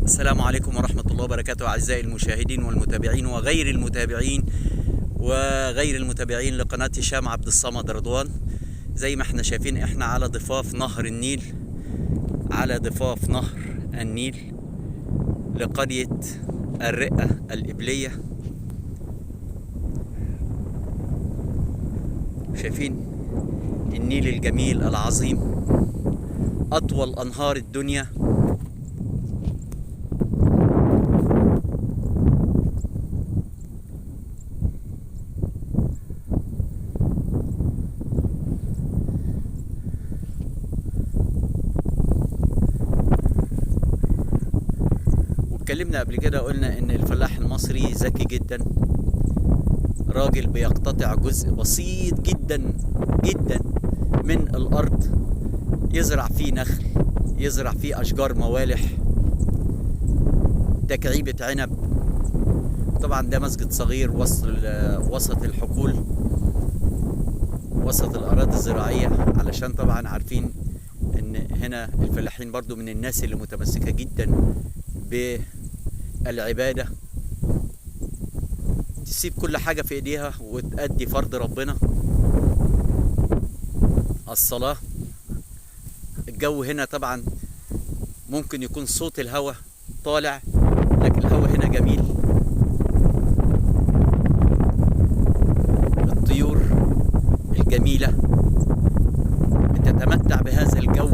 السلام عليكم ورحمة الله وبركاته أعزائي المشاهدين والمتابعين وغير المتابعين لقناة هشام عبد الصمد رضوان. زي ما احنا شايفين احنا على ضفاف نهر النيل، لقرية الرئة الإبلية. شايفين النيل الجميل العظيم، أطول أنهار الدنيا. اتكلمنا قبل كده، قلنا ان الفلاح المصري ذكي جدا، راجل بيقتطع جزء بسيط جدا جدا من الارض، يزرع فيه نخل، يزرع فيه اشجار موالح، تكعيبة عنب. طبعا ده مسجد صغير وسط الحقول، وسط الاراضي الزراعية، علشان طبعا عارفين ان هنا الفلاحين برضو من الناس اللي متمسكة جدا بالعبادة، تسيب كل حاجة في ايديها وتأدي فرض ربنا، الصلاة. الجو هنا طبعا ممكن يكون صوت الهواء طالع، لكن الهواء هنا جميل. الطيور الجميلة بتتمتع بهذا الجو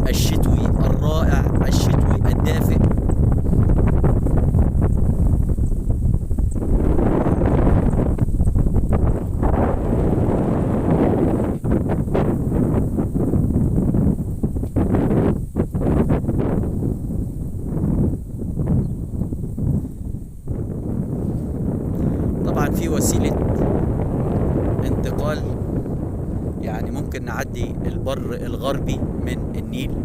الشتوي الرائع، الشتوي الدافئ. طبعا في وسيلة انتقال، يعني ممكن نعدي البر الغربي من النيل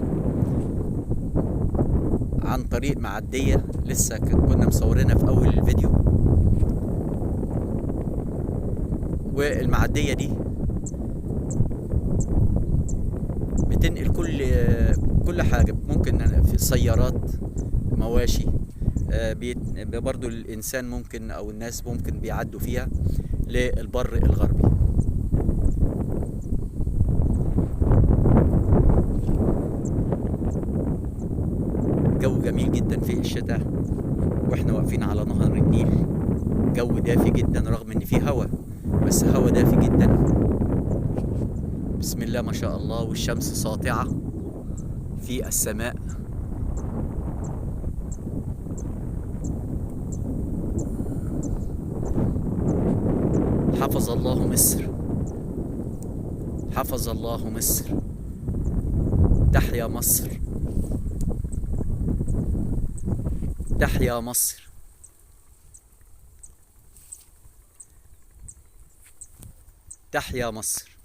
عن طريق معدية لسه كنا مصورينها في أول الفيديو. والمعدية دي بتنقل كل حاجة، ممكن في سيارات، مواشي، برضو الإنسان ممكن أو الناس ممكن بيعدوا فيها للبر الغربي. جو جميل جدا في الشتاء واحنا واقفين على نهر النيل. جو دافي جدا رغم ان فيه هواء، بس هواء دافي جدا. بسم الله ما شاء الله، والشمس ساطعة في السماء. حفظ الله مصر، حفظ الله مصر، تحيا مصر، تحيا مصر، تحيا مصر.